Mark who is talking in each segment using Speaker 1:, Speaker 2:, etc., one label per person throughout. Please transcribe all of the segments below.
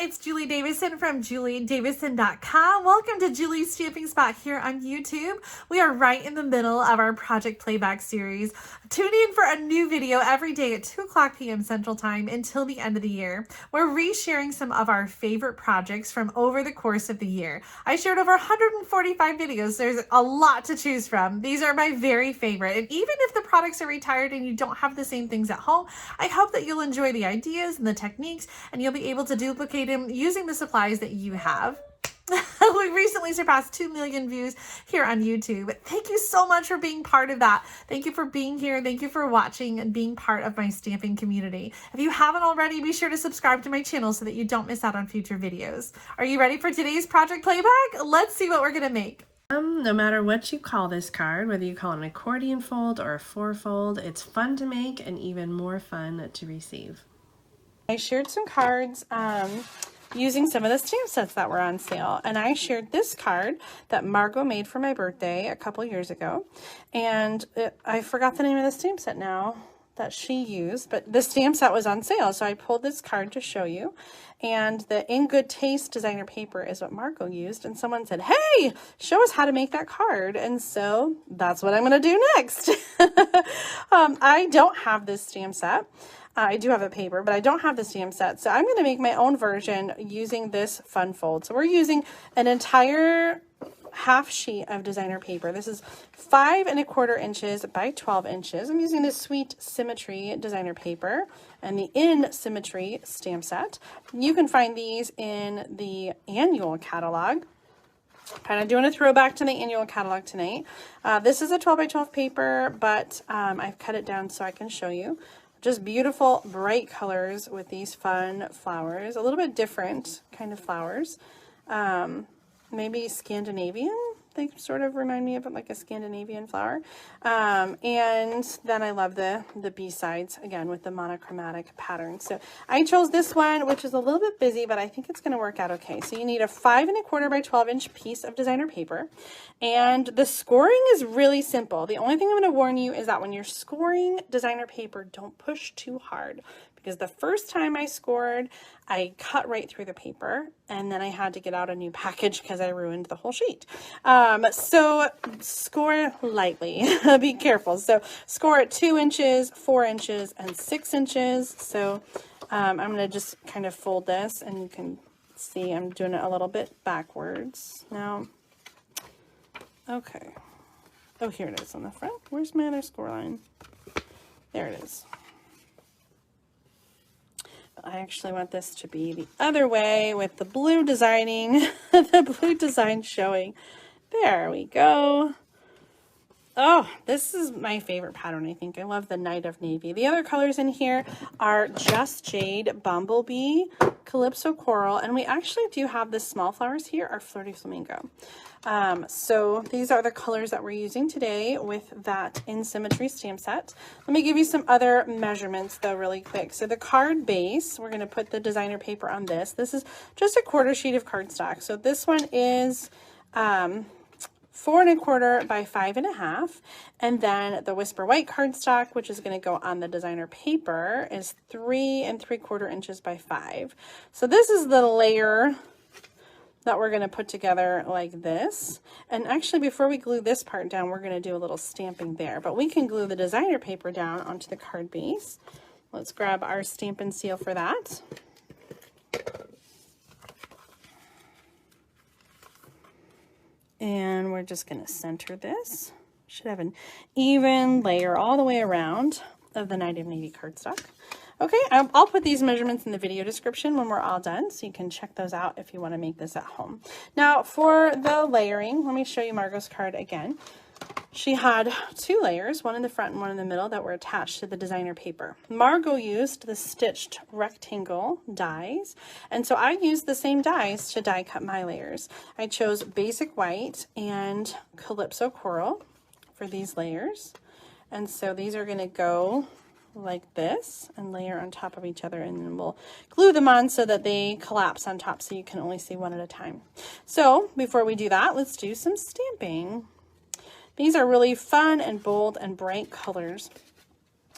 Speaker 1: it's Julie Davison from juliedavison.com. Welcome to Julie's Stamping Spot here on YouTube. We are right in the middle of our Project Playback series. Tune in for a new video every day at 2 p.m. Central Time until the end of the year. We're resharing some of our favorite projects from over the course of the year. I shared over 145 videos. There's a lot to choose from. These are my very favorite. And even if the products are retired and you don't have the same things at home, I hope that you'll enjoy the ideas and the techniques, and you'll be able to duplicate them using the supplies that you have. We recently surpassed 2 million views here on YouTube. Thank you so much for being part of that. Thank you for being here. Thank you for watching and being part of my stamping community. If you haven't already, be sure to subscribe to my channel so that you don't miss out on future videos. Are you ready for today's Project Playback? Let's see what we're gonna make.
Speaker 2: No matter what you call this card, whether you call it an accordion fold or a 4-fold, it's fun to make and even more fun to receive. I shared some cards using some of the stamp sets that were on sale, and I shared this card that Margot made for my birthday a couple years ago, and I forgot the name of the stamp set now that she used, but the stamp set was on sale, so I pulled this card to show you. And the In Good Taste designer paper is what Margot used, and someone said, hey, show us how to make that card. And so that's what I'm going to do next. I don't have this stamp set. I do have a paper, but I don't have the stamp set. So I'm going to make my own version using this fun fold. So we're using an entire half sheet of designer paper. This is 5 1/4 inches by 12 inches. I'm using the Sweet Symmetry designer paper and the In Symmetry stamp set. You can find these in the annual catalog. Kind of doing a throwback to the annual catalog tonight. This is a 12 by 12 paper, but I've cut it down so I can show you. Just beautiful, bright colors with these fun flowers. A little bit different kind of flowers. Maybe Scandinavian. They sort of remind me of like a Scandinavian flower. And then I love the B-sides, again, with the monochromatic pattern. So I chose this one, which is a little bit busy, but I think it's going to work out okay. So you need a 5 1/4 by 12 inch piece of designer paper. And the scoring is really simple. The only thing I'm going to warn you is that when you're scoring designer paper, don't push too hard. Because the first time I scored, I cut right through the paper, and then I had to get out a new package because I ruined the whole sheet. So score lightly. Be careful. So score at 2 inches, 4 inches, and 6 inches. So I'm going to just kind of fold this, and you can see I'm doing it a little bit backwards now. Okay. Oh, here it is on the front. Where's my other score line? There it is. I actually want this to be the other way with the blue designing, the blue design showing. There we go. Oh, this is my favorite pattern, I think. I love the Night of Navy. The other colors in here are Just Jade, Bumblebee, Calypso Coral, and we actually do have the small flowers here are Flirty Flamingo. So these are the colors that we're using today with that In Symmetry stamp set. Let me give you some other measurements though really quick. So the card base, we're going to put the designer paper on this. This is just a 1/4 sheet of cardstock. So this one is 4 1/4 by 5 1/2, and then the Whisper White cardstock, which is going to go on the designer paper, is 3 3/4 inches by 5. So this is the layer that we're going to put together like this. And actually, before we glue this part down, we're going to do a little stamping there, but we can glue the designer paper down onto the card base. Let's grab our Stampin' seal for that. And we're just going to center this. Should have an even layer all the way around of the Night of Navy cardstock. Okay, I'll put these measurements in the video description when we're all done, so you can check those out if you want to make this at home. Now, for the layering, let me show you Margot's card again. She had 2 layers, one in the front and one in the middle, that were attached to the designer paper. Margot used the stitched rectangle dies, and so I used the same dies to die cut my layers. I chose Basic White and Calypso Coral for these layers, and so these are going to go like this and layer on top of each other, and then we'll glue them on so that they collapse on top so you can only see one at a time. So before we do that, let's do some stamping. These are really fun and bold and bright colors,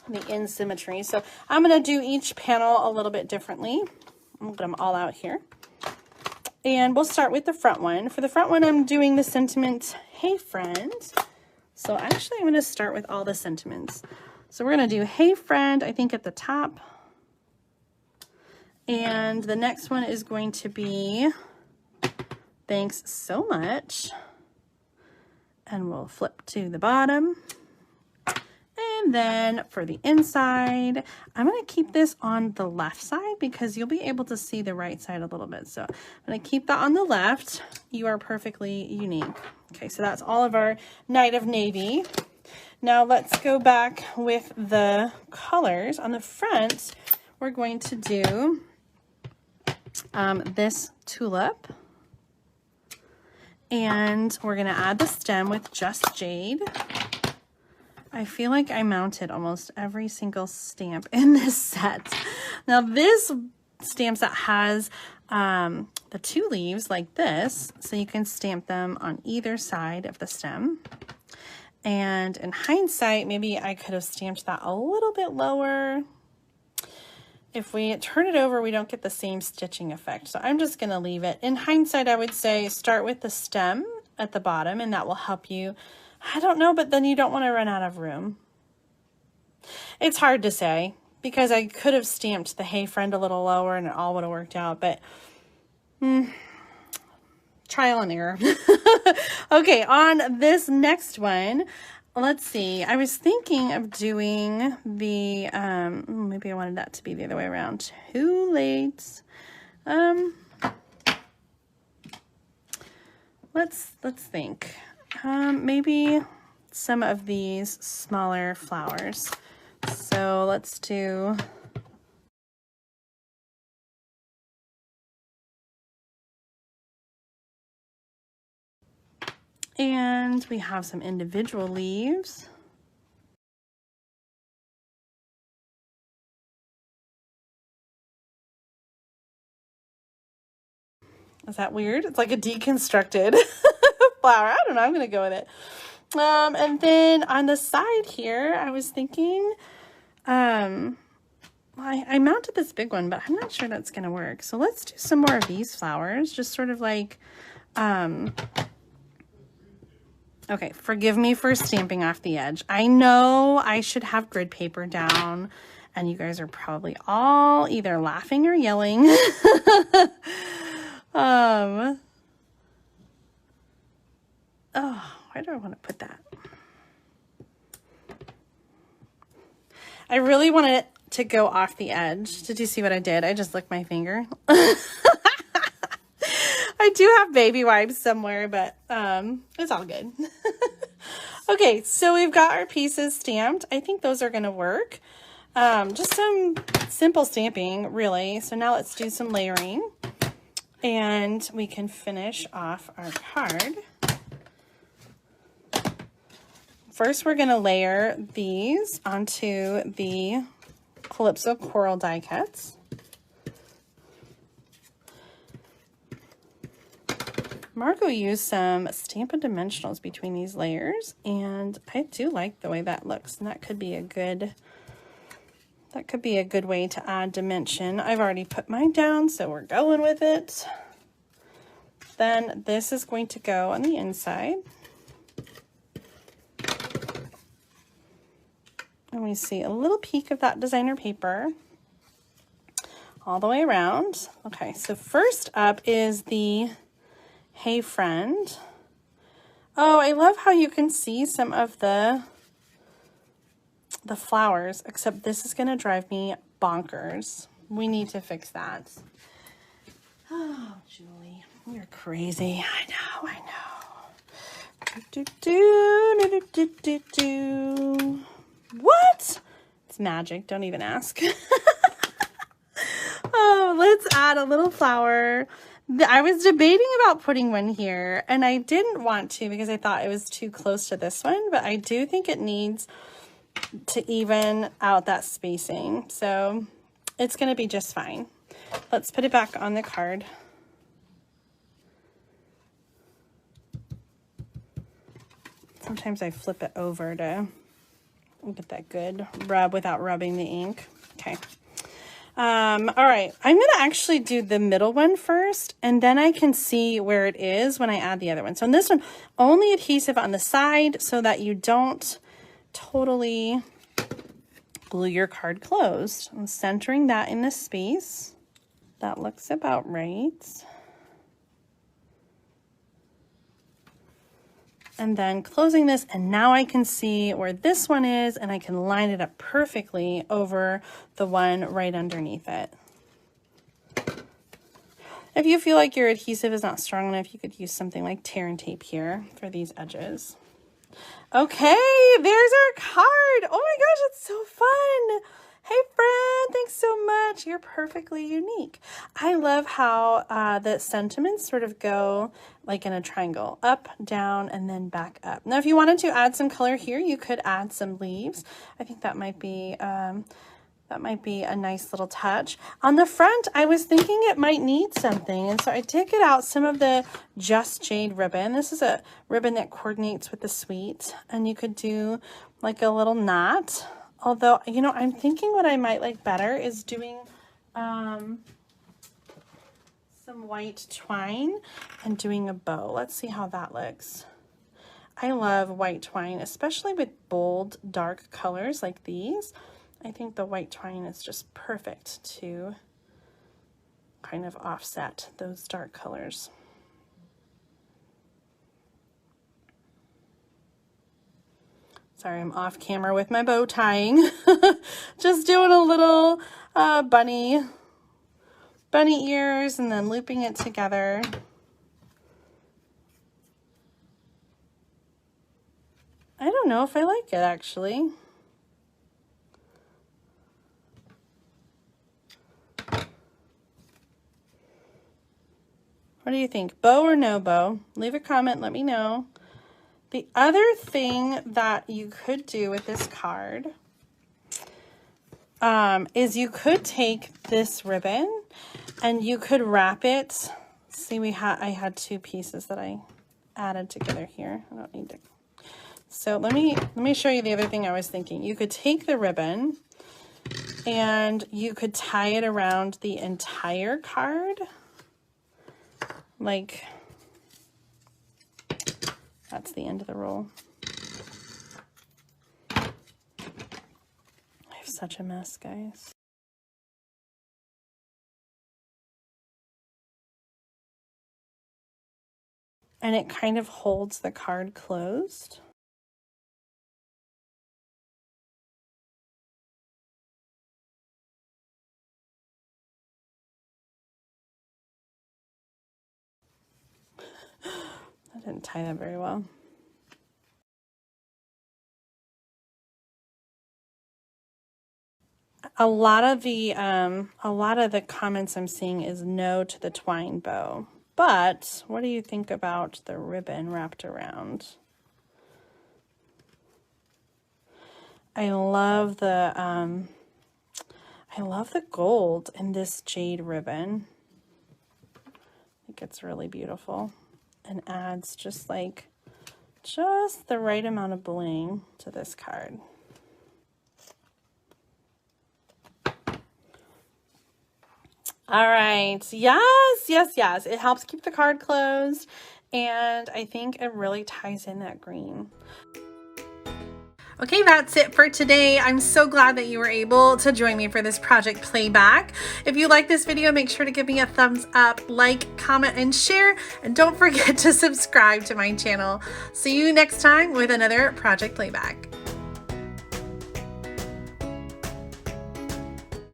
Speaker 2: the In Symmetry. So I'm going to do each panel a little bit differently. I'll get them all out here. And we'll start with the front one. For the front one, I'm doing the sentiment, "Hey friend." So actually I'm going to start with all the sentiments. So we're going to do "Hey friend," I think at the top. And the next one is going to be "Thanks so much." And we'll flip to the bottom. And then for the inside, I'm going to keep this on the left side because you'll be able to see the right side a little bit. So I'm going to keep that on the left. "You are perfectly unique." Okay, so that's all of our Night of Navy. Now let's go back with the colors. On the front, we're going to do this tulip. And we're going to add the stem with Just Jade. I feel like I mounted almost every single stamp in this set. Now this stamp set has the 2 leaves like this, so you can stamp them on either side of the stem. And in hindsight, maybe I could have stamped that a little bit lower. If we turn it over, we don't get the same stitching effect. So I'm just going to leave it. In hindsight, I would say start with the stem at the bottom, and that will help you. I don't know, but then you don't want to run out of room. It's hard to say because I could have stamped the "Hey friend" a little lower and it all would have worked out, but trial and error. Okay, on this next one, let's see. I was thinking of doing the, maybe I wanted that to be the other way around. Too late. Let's think. Maybe some of these smaller flowers. So let's do and we have some individual leaves. Is that weird? It's like a deconstructed flower. I don't know. I'm going to go with it. And then on the side here, I was thinking, I mounted this big one, but I'm not sure that's going to work. So let's do some more of these flowers, just sort of like, okay, forgive me for stamping off the edge. I know I should have grid paper down, and you guys are probably all either laughing or yelling. Oh, why do I want to put that? I really wanted it to go off the edge. Did you see what I did? I just licked my finger. I do have baby wipes somewhere, but it's all good. Okay, so we've got our pieces stamped. I think those are going to work. Just some simple stamping, really. So now let's do some layering. And we can finish off our card. First, we're going to layer these onto the Calypso Coral die cuts. Margot used some Stampin' Dimensionals between these layers, and I do like the way that looks, and that could be a good way to add dimension. I've already put mine down, so we're going with it. Then this is going to go on the inside. And we see a little peek of that designer paper all the way around. Okay, so first up is the "Hey Friend." Oh, I love how you can see some of the flowers, except this is going to drive me bonkers. We need to fix that. Oh, Julie, you're crazy. I know. What? It's magic. Don't even ask. Oh, let's add a little flower. I was debating about putting one here, and I didn't want to because I thought it was too close to this one, but I do think it needs to even out that spacing. So it's going to be just fine. Let's put it back on the card. Sometimes I flip it over to get that good rub without rubbing the ink. Okay. All right, I'm going to actually do the middle one first, and then I can see where it is when I add the other one. So in this one, only adhesive on the side so that you don't totally glue your card closed. I'm centering that in the space. That looks about right. And then closing this, and now I can see where this one is, and I can line it up perfectly over the one right underneath it. If you feel like your adhesive is not strong enough, you could use something like tear and tape here for these edges. Okay, there's our card. Oh my gosh, it's so fun. Hey friend, thanks so much. You're perfectly unique. I love how the sentiments sort of go like in a triangle, up, down, and then back up. Now, if you wanted to add some color here, you could add some leaves. I think that might be a nice little touch. On the front, I was thinking it might need something, and so I did get out some of the Just Jade ribbon. This is a ribbon that coordinates with the suite, and you could do like a little knot. Although, you know, I'm thinking what I might like better is doing some white twine and doing a bow. Let's see how that looks. I love white twine, especially with bold, dark colors like these. I think the white twine is just perfect to kind of offset those dark colors. Sorry, I'm off camera with my bow tying. Just doing a little bunny ears and then looping it together. I don't know if I like it actually. What do you think? Bow or no bow? Leave a comment, let me know. The other thing that you could do with this card is you could take this ribbon and you could wrap it. See, I had two pieces that I added together here. I don't need to. So let me show you the other thing I was thinking. You could take the ribbon and you could tie it around the entire card. Like, that's the end of the roll. I have such a mess, guys. And it kind of holds the card closed. I didn't tie that very well. A lot of the comments I'm seeing is no to the twine bow. But what do you think about the ribbon wrapped around? I love the gold in this jade ribbon. I think it's really beautiful and adds just the right amount of bling to this card. All right, yes. It helps keep the card closed, and I think it really ties in that green.
Speaker 1: Okay, that's it for today. I'm so glad that you were able to join me for this project Playback. If you like this video, make sure to give me a thumbs up, like, comment, and share, and don't forget to subscribe to my channel. See you next time with another Project Playback.